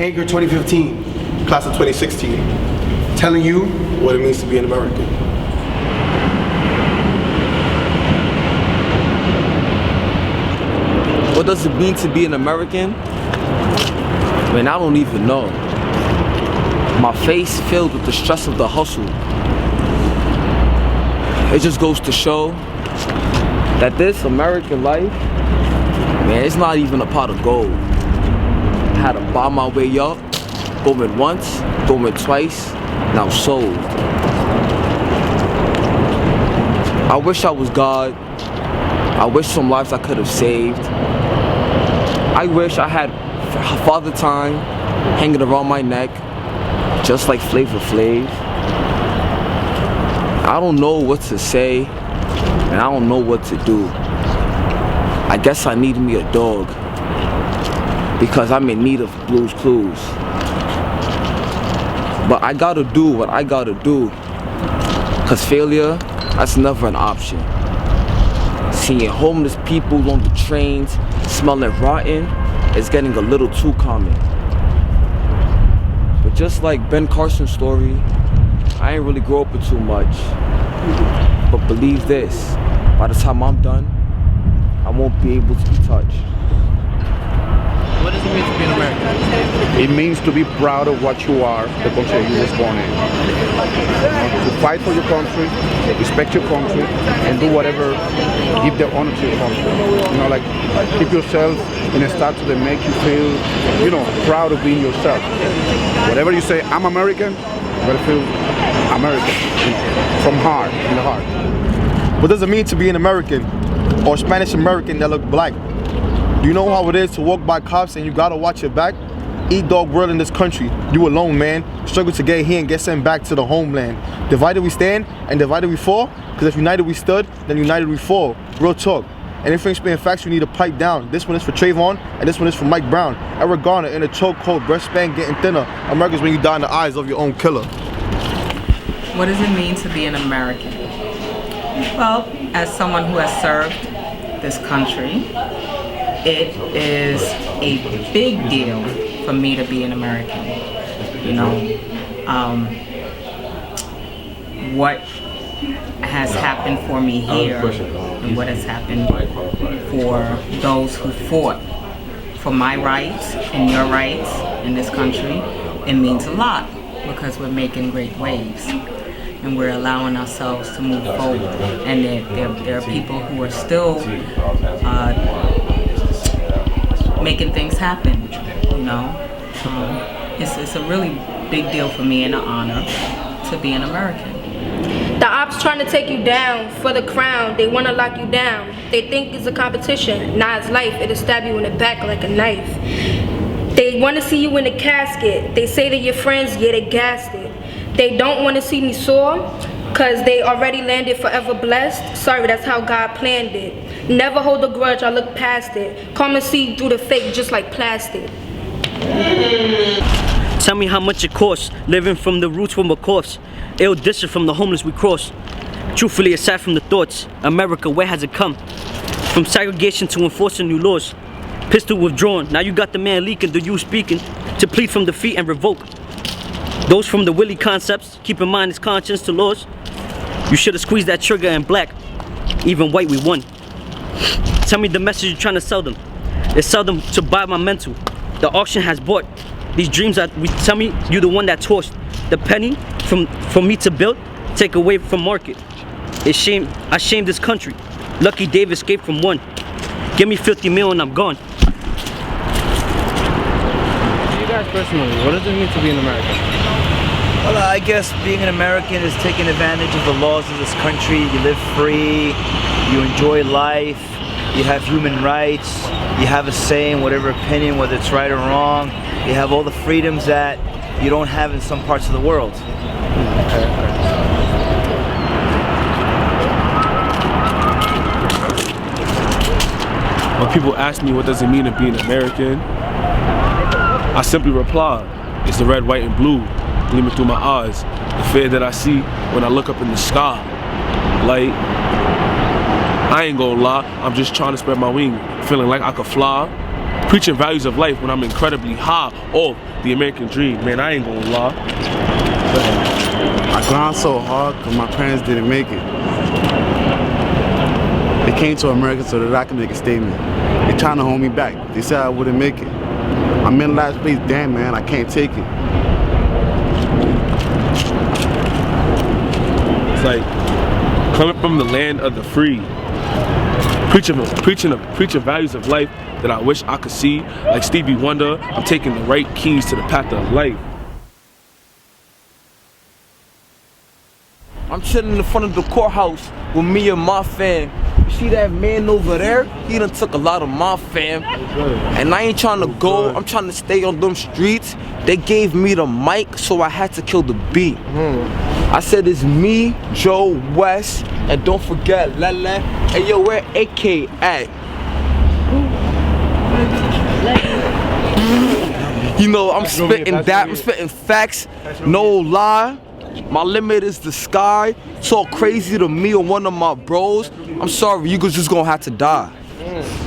Anchor 2015, class of 2016, telling you what it means to be an American. What does it mean to be an American? Man, I don't even know. My face filled with the stress of the hustle. It just goes to show that this American life, man, it's not even a pot of gold. I had to buy my way up, going once, going twice, now sold. I wish I was God. I wish some lives I could have saved. I wish I had Father Time hanging around my neck, just like Flavor Flav. I don't know what to say, and I don't know what to do. I guess I need me a dog, because I'm in need of Blue's Clues. But I gotta do what I gotta do, cause failure, that's never an option. Seeing homeless people on the trains, smelling rotten, is getting a little too common. But just like Ben Carson's story, I ain't really grow up with too much. But believe this, by the time I'm done, I won't be able to be touched. What does it mean to be an American? It means to be proud of what you are, the country you was born in. To fight for your country, respect your country, and do whatever, give the honor to your country. You know, like keep yourself in a status that make you feel, you know, proud of being yourself. Whatever you say, I'm American, you gotta feel American, you know, from heart, in the heart. What does it mean to be an American or Spanish American that look black? Do you know how it is to walk by cops and you gotta watch your back? Eat dog world in this country. You alone, man. Struggle to get here and get sent back to the homeland. Divided we stand and divided we fall. Because if united we stood, then united we fall. Real talk. And if ain't spitting facts, you need to pipe down. This one is for Trayvon, and this one is for Mike Brown. Eric Garner in a chokehold, breastband getting thinner. America's when you die in the eyes of your own killer. What does it mean to be an American? Well, as someone who has served this country, it is a big deal for me to be an American. You know, what has happened for me here and what has happened for those who fought for my rights and your rights in this country, it means a lot because we're making great waves and we're allowing ourselves to move forward. And there are people who are still making things happen, you know. It's a really big deal for me and an honor to be an American. The ops trying to take you down for the crown. They want to lock you down. They think it's a competition. Nah, it's life. It'll stab you in the back like a knife. They want to see you in a casket. They say that your friends, yeah, they gassed it. They don't want to see me soar, cause they already landed forever blessed. Sorry, that's how God planned it. Never hold a grudge, I look past it. Come and see through the fake just like plastic. Tell me how much it costs, living from the roots from a corpse. Ill distant from the homeless we cross. Truthfully, aside from the thoughts, America, where has it come? From segregation to enforcing new laws. Pistol withdrawn, now you got the man leaking, the you speaking, to plead from defeat and revoke. Those from the Willie concepts, keep in mind his conscience to laws. You should have squeezed that trigger in black. Even white, we won. Tell me the message you're trying to sell them. They sell them to buy my mental. The auction has bought these dreams that we tell me you're the one that tossed the penny from me to build, take away from market. It's shame, I shame this country. Lucky Dave escaped from one. Give me 50 mil and I'm gone. To you guys personally, what does it mean to be an American? Well, I guess being an American is taking advantage of the laws of this country. You live free, you enjoy life, you have human rights, you have a say in whatever opinion, whether it's right or wrong. You have all the freedoms that you don't have in some parts of the world. When people ask me what does it mean to be an American, I simply reply, it's the red, white, and blue gleaming through my eyes. The fear that I see when I look up in the sky. Like, I ain't gonna lie, I'm just trying to spread my wing, feeling like I could fly, preaching values of life when I'm incredibly high off the American dream. Man, I ain't gonna lie. I grind so hard because my parents didn't make it. They came to America so that I can make a statement. They're trying to hold me back. They said I wouldn't make it. I'm in last place. Damn, man, I can't take it. It's like coming from the land of the free, preaching values of life that I wish I could see. Like Stevie Wonder, I'm taking the right keys to the path of life. I'm chilling in front of the courthouse with me and my fam. You see that man over there? He done took a lot of my fam. And I ain't trying to go, I'm trying to stay on them streets. They gave me the mic, so I had to kill the beat. I said it's me, Joe West, and don't forget Lele. Hey yo, where AK at? You know, I'm spitting that, I'm spitting facts, no lie. My limit is the sky. Talk crazy to me or one of my bros, I'm sorry, you just gonna have to die.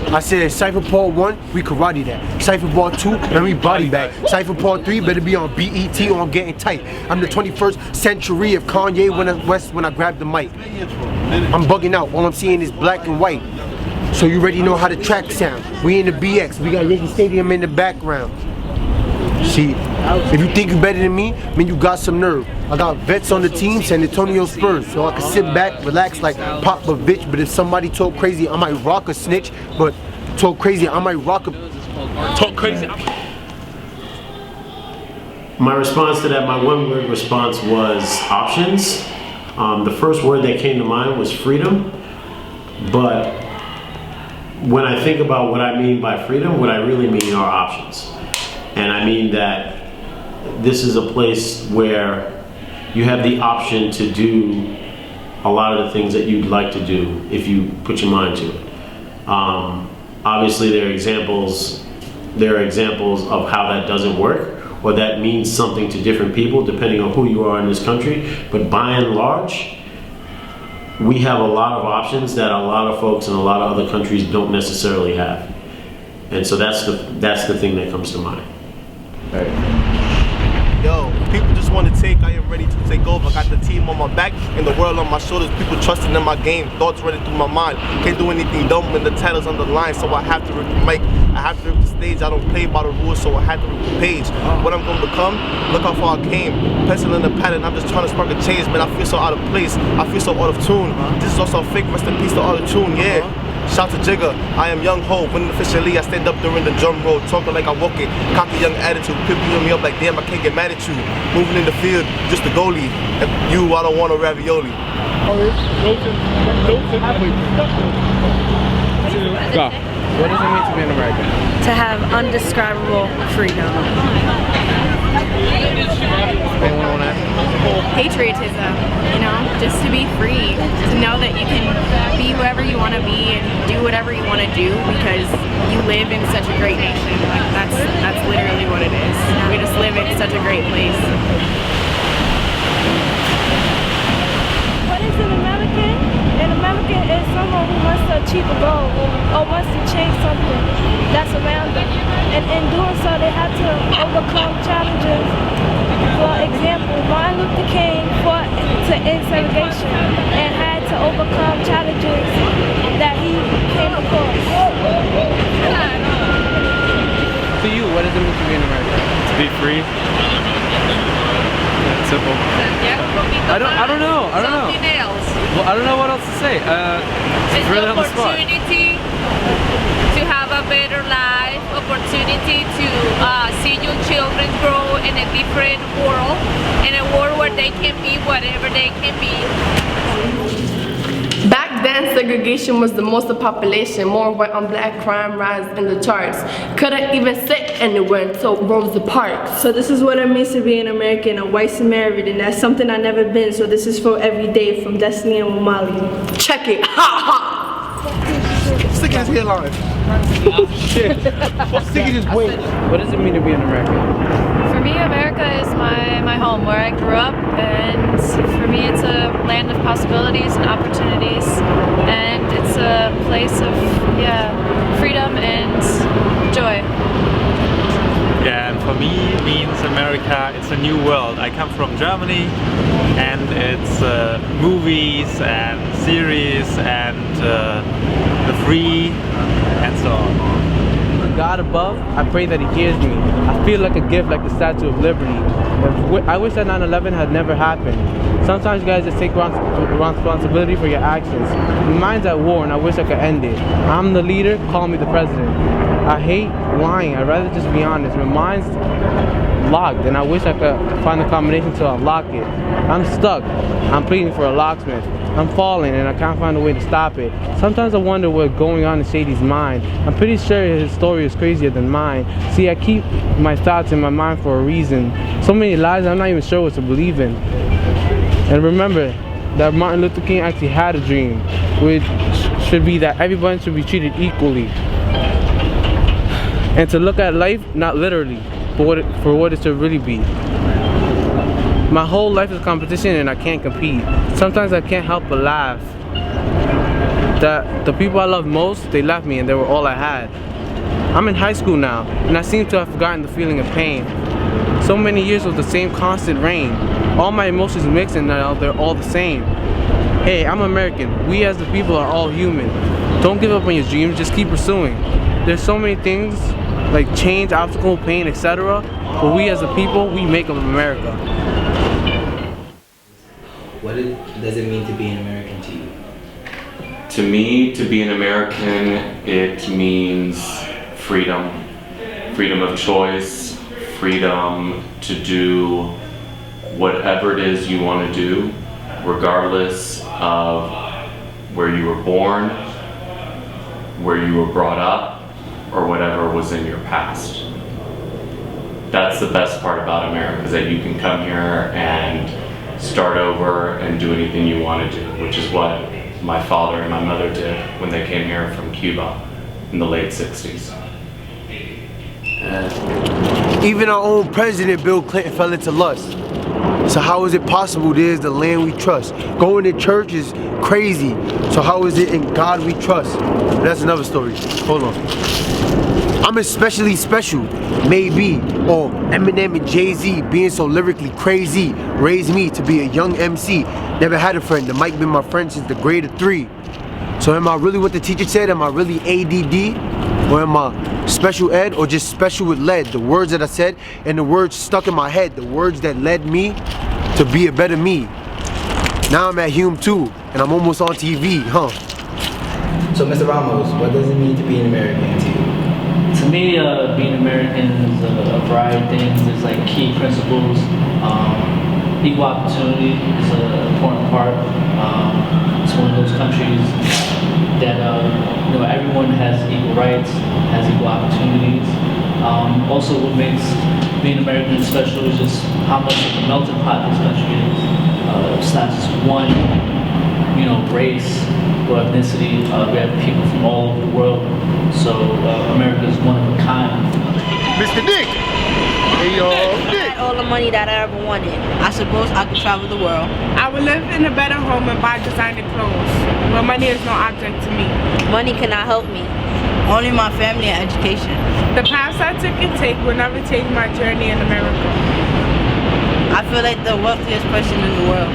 I said Cypher Part 1, we karate that. Cypher Part 2, then we body bag. Cypher Part 3 better be on BET or I'm getting tight. I'm the 21st century of Kanye West when I grab the mic. I'm bugging out, all I'm seeing is black and white. So you already know how the track sound. We in the BX, we got Yankee Stadium in the background. See, if you think you better than me, man, you got some nerve. I got vets on the team, San Antonio Spurs, so I can sit back, relax like Popovich. But if somebody talk crazy, I might rock a snitch. But talk crazy, I might rock a... Talk crazy. My response to that, my one-word response was options. The first word that came to mind was freedom. But when I think about what I mean by freedom, what I really mean are options. And I mean that this is a place where you have the option to do a lot of the things that you'd like to do if you put your mind to it. Obviously, there are examples of how that doesn't work, or that means something to different people depending on who you are in this country. But by and large, we have a lot of options that a lot of folks in a lot of other countries don't necessarily have. And so that's the thing that comes to mind. Yo, people just want to take, I am ready to take over. I got the team on my back and the world on my shoulders. People trusting in my game, thoughts running through my mind. Can't do anything dumb when the title's on the line, so I have to rip the mic. I have to rip the stage. I don't play by the rules, so I had to rip the page. What I'm gonna become, look how far I came. Pencil in the pattern, I'm just trying to spark a change, man. I feel so out of place, I feel so out of tune. This is also fake, rest in peace to all the tune, yeah. Shout to Jigga, I am Young Ho. Winning officially, I stand up during the drum roll. Talking like I walk it, cocky young attitude. People me up like damn, I can't get mad at you. Moving in the field, just a goalie. And you, I don't want a ravioli. Go. What does it mean to be an American? To have undescribable freedom. Patriotism, you know, just to be free, to know that you can be whoever you want to be and do whatever you want to do because you live in such a great nation. Like that's literally what it is. We just live in such a great place. What is an American? An American is someone who wants to achieve a goal or wants to change something that's around them. And in doing so, they have to overcome challenges. For example, Martin Luther King fought to end segregation and had to overcome challenges that he came across. To you, what does it mean to be an American? To be free. Simple. I don't know. Something else. Well, I don't know what else to say. It's really on the spot. Opportunity to have a better life, opportunity to see your children grow in a different world, in a world where they can be whatever they can be. Back then, segregation was the most of population. More went on black crime rise in the charts. Couldn't even sit anywhere, so Rosa Parks. So this is what it means to be an American, a white Samaritan. That's something I've never been, so this is for every day from Destiny and Wamali. Check it, ha ha! Stick his hairline. Shit. Stick his weight. What does it mean to be an American? For me, America is my home, where I grew up, and for me it's a land of possibilities and opportunities, and it's a place of freedom and joy. Yeah, and for me, it means America, it's a new world. I come from Germany, and it's movies and series and the free and so on. God above, I pray that He hears me. I feel like a gift, like the Statue of Liberty. I wish that 9/11 had never happened. Sometimes you guys just take responsibility for your actions. Mine's at war, and I wish I could end it. I'm the leader, call me the president. I hate lying, I'd rather just be honest. My mind's locked, and I wish I could find a combination to unlock it. I'm stuck, I'm pleading for a locksmith. I'm falling, and I can't find a way to stop it. Sometimes I wonder what's going on in Shady's mind. I'm pretty sure his story is crazier than mine. See, I keep my thoughts in my mind for a reason. So many lies, I'm not even sure what to believe in. And remember that Martin Luther King actually had a dream, which should be that everyone should be treated equally. And to look at life, not literally, but for what it should really be. My whole life is competition, and I can't compete. Sometimes I can't help but laugh. That the people I love most, they left me and they were all I had. I'm in high school now, and I seem to have forgotten the feeling of pain. So many years of the same constant rain. All my emotions mix, and now they're all the same. Hey, I'm American. We as the people are all human. Don't give up on your dreams, just keep pursuing. There's so many things like change, obstacle, pain, etc. But we as a people, we make of America. What does it mean to be an American to you? To me, to be an American, it means freedom. Freedom of choice, freedom to do whatever it is you want to do, regardless of where you were born, where you were brought up, or whatever was in your past. That's the best part about America, is that you can come here and start over and do anything you want to do, which is what my father and my mother did when they came here from Cuba in the late 60s. Even our own president, Bill Clinton, fell into lust. So how is it possible this is the land we trust? Going to church is crazy. So how is it in God we trust? That's another story. Hold on. I'm especially special, maybe, or Eminem and Jay-Z being so lyrically crazy raised me to be a young MC. Never had a friend, the mic been my friend since the grade of 3. So am I really what the teacher said? Am I really ADD? Or am I special ed, or just special with lead? The words that I said and the words stuck in my head, the words that led me to be a better me. Now I'm at Hume 2, and I'm almost on TV, huh? So Mr. Ramos, what does it mean to be an American to you? To me, being American is a variety of things. There's like key principles. Equal opportunity is an important part. It's one of those countries that everyone has equal rights, has equal opportunities. Also, what makes being American special is just how much of a melting pot this country is. It's not just one, race or ethnicity. We have people from all over the world. So America is one of a kind. Mr. Nick! Hey yo, Nick! I had all the money that I ever wanted. I suppose I could travel the world. I would live in a better home and buy designer clothes. But money is no object to me. Money cannot help me. Only my family and education. The paths I took and take will never take my journey in America. I feel like the wealthiest person in the world.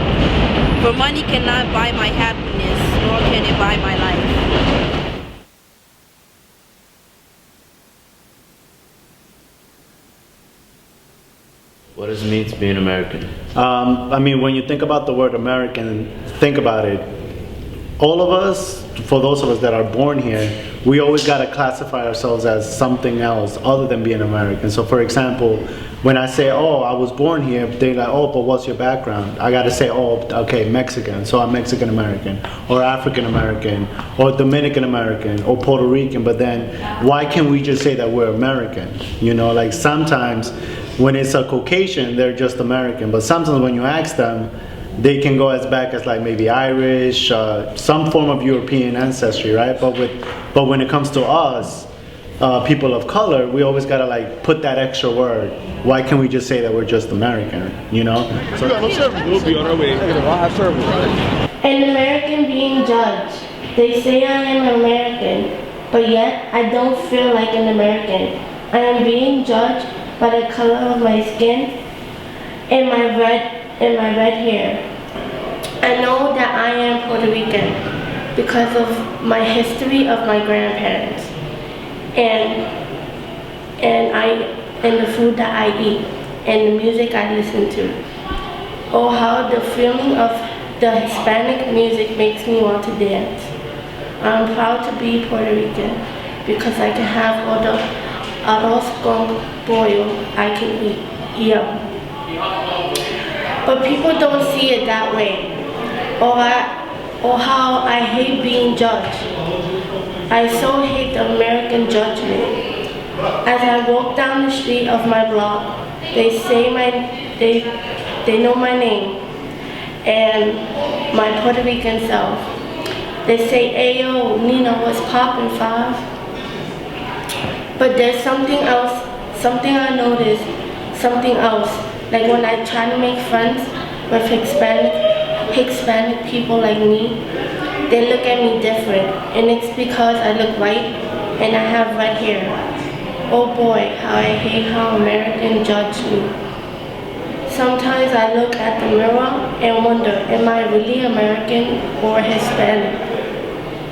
For money cannot buy my happiness, nor can it buy my life. What does it mean to be an American? I mean, when you think about the word American, think about it. All of us, for those of us that are born here, we always got to classify ourselves as something else other than being American. So for example, when I say, oh, I was born here, they're like, oh, but what's your background? I got to say, oh, okay, Mexican, so I'm Mexican American, or African American, or Dominican American, or Puerto Rican, but then why can't we just say that we're American? Like sometimes when it's a Caucasian, they're just American, but sometimes when you ask them, they can go as back as like maybe Irish, some form of European ancestry, right? But when it comes to us, people of color, we always gotta like put that extra word. Why can't we just say that we're just American, So We'll be on our way. An American being judged. They say I am American. but yet I don't feel like an American. I am being judged by the color of my skin and my red hair. I know that I am Puerto Rican because of my history of my grandparents and the food that I eat and the music I listen to. Oh, how the feeling of the Hispanic music makes me want to dance. I'm proud to be Puerto Rican because I can have all the arroz con pollo I can eat. Yeah. But people don't see it that way. Or how I hate being judged. I so hate the American judgment. As I walk down the street of my block, they say they know my name and my Puerto Rican self. They say, "Ayo, Nina, what's poppin', Five?" But there's something else, something I noticed, something else. Like when I try to make friends with Hispanic people like me, they look at me different, and it's because I look white and I have red hair. Oh boy, how I hate how Americans judge me. Sometimes I look at the mirror and wonder, am I really American or Hispanic?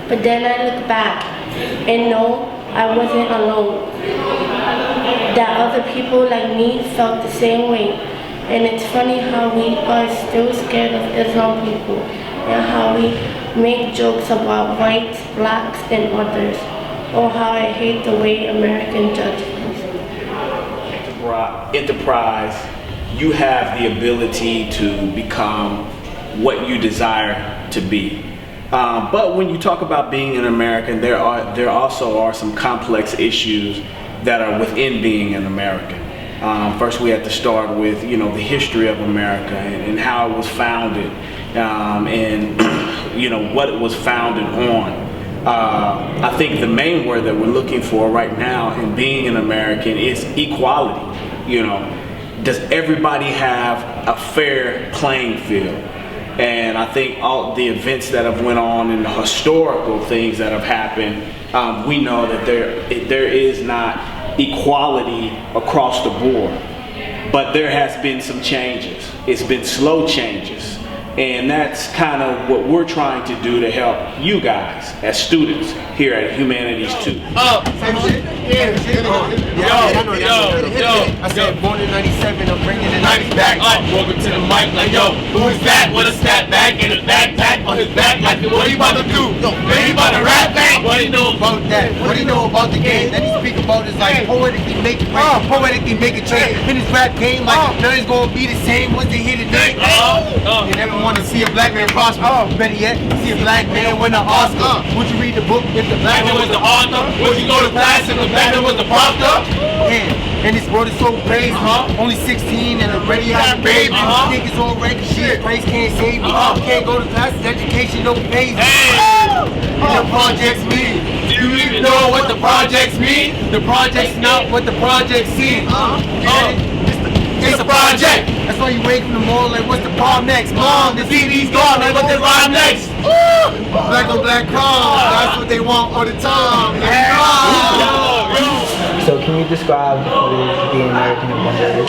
But then I look back and know I wasn't alone. That other people like me felt the same way. And it's funny how we are still scared of Islam people and how we make jokes about whites, blacks, and others. Oh, how I hate the way Americans judge us. Enterprise, you have the ability to become what you desire to be. But when you talk about being an American, there also are some complex issues that are within being an American. First, we have to start with the history of America and how it was founded, and what it was founded on. I think the main word that we're looking for right now in being an American is equality. Does everybody have a fair playing field? And I think all the events that have went on and the historical things that have happened, we know that there is not equality across the board. But there has been some changes. It's been slow changes. And that's kind of what we're trying to do to help you guys as students here at Humanities 2. I said born in 97, I'm bringing the 90s back. Welcome to the mic, like yo, who is that with a snapback and a backpack on his back? Like, what he about to do? He about to rap back? What he know about that? What he know about the game? Then he speak about is like poetically make it rain, poetically make it change. In his rap game, like nothing's gonna be the same once they hear the name. You never want to see a black man prosper. Better yet, see a black man win an Oscar. Would you read the book if the black man was the author? Would you go to class if the black man was the proctor? And this world is so crazy. Only 16 and already have a baby. Niggas already shit. Praise can't save me. Can't go to class, education don't pay me. The projects mean. Do you even know what the projects mean? The project's not what the project seems. It's a project. That's why you wake from the morning like, what's the problem next? Mom, the TV's gone, like what they rhyme next? Black on black crime, that's what they want all the time. So can you describe what it is to be an American in one word?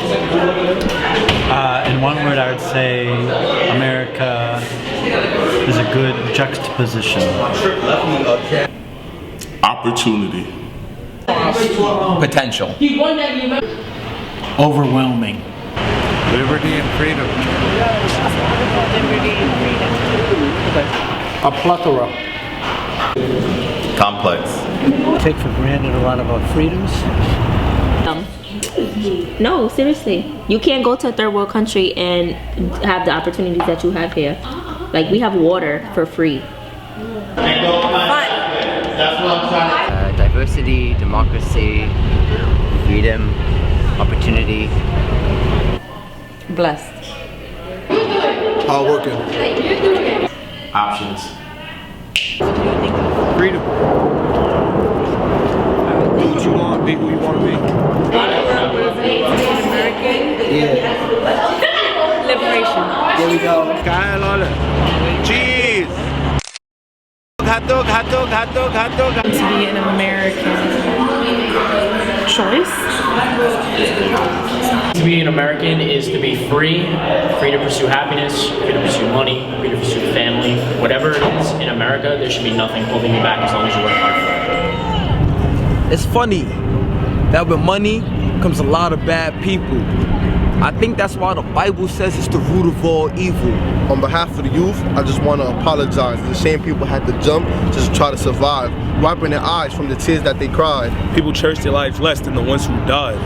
In one word, I would say America is a good juxtaposition. Opportunity. Potential. Overwhelming. Liberty and freedom. Liberty and freedom. A plethora. Complex. Take for granted a lot of our freedoms. No, seriously. You can't go to a third world country and have the opportunities that you have here. Like, we have water for free. Diversity, democracy, freedom, opportunity. Blessed. Hard working. Options. Freedom. Do what you want, be who you want to be. Liberation. There we go. Cheese. hot dog, hot dog, hot dog, hot dog. To be an American choice. To be an American is to be free to pursue happiness, free to pursue money, free to pursue family. Whatever it is in America, there should be nothing holding you back as long as you work hard for it. It's funny that with money comes a lot of bad people. I think that's why the Bible says it's the root of all evil. On behalf of the youth, I just want to apologize. The same people had to jump just to try to survive, wiping their eyes from the tears that they cried. People cherish their lives less than the ones who died.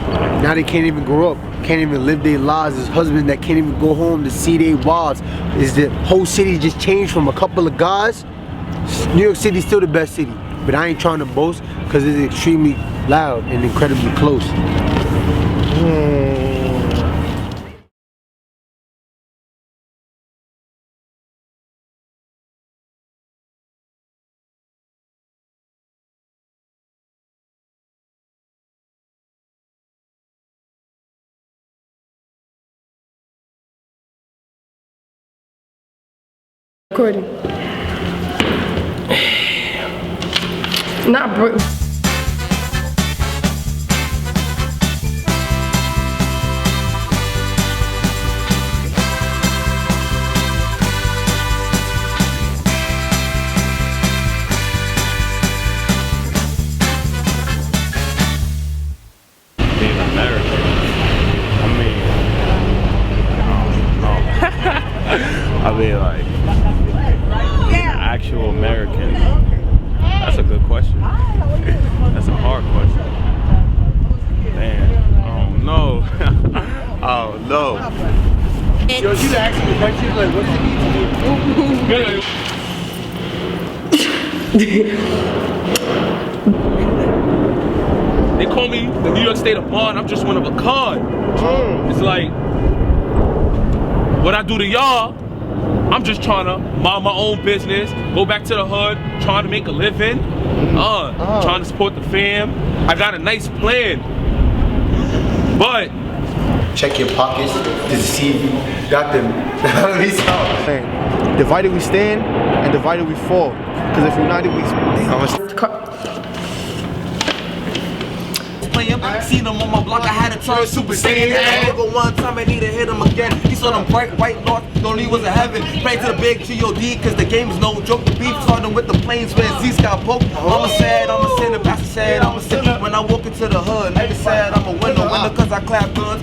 Now they can't even grow up, can't even live their lives. There's husbands that can't even go home to see their wives. Is the whole city just changed from a couple of guys? New York City's still the best city, but I ain't trying to boast because it's extremely loud and incredibly close. Recording. Not bro. Being American, I mean, like, actual American. That's a good question. That's a hard question. Man, oh no. Oh no. Yo, you asking the question like, what's They call me the New York State of Bond. I'm just one of a kind. It's like, what I do to y'all, I'm just trying to mind my own business, go back to the hood, trying to make a living, trying to support the fam. I got a nice plan, but check your pockets to see if you got them. Divided we stand, and divided we fall. Because if united we I seen him on my block, I had to turn Super Saiyan. Nigga one time I need to hit him again. He saw them bright white lords, thought he was in heaven. Pray to the big G.O.D. cause the game is no joke. The beef starting with the planes where Zeus got poked. I'm a sad, I'm a sinner, pastor said I'm a sinner. When I walk into the hood, nigga said I'm a winner cause I clap guns.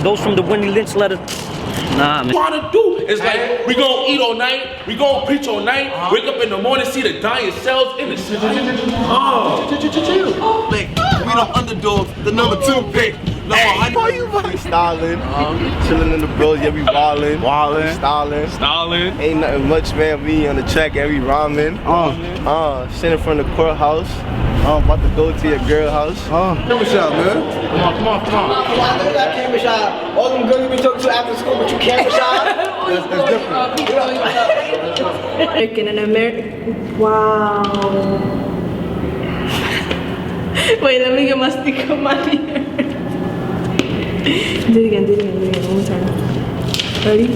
Those from the Winnie Lynch letter. Nah, man. What I wanna do is like, we gonna eat all night, we gonna preach all night, wake up in the morning, see the dying cells in the city. We the underdogs, the number 2 pick. We styling, chilling in the bros, yeah, we wildin', styling. Ain't nothing much, man. We on the track, and we rhyming. Sitting in front of the courthouse. About to go to your girl house. Camera shot, man. Come on. I know that camera shot. All them girls you be talking to after school, but you camera shot. That's different. American and American. Wow. Wait, let me get my stick on my ear. Do it again, one more time. Ready?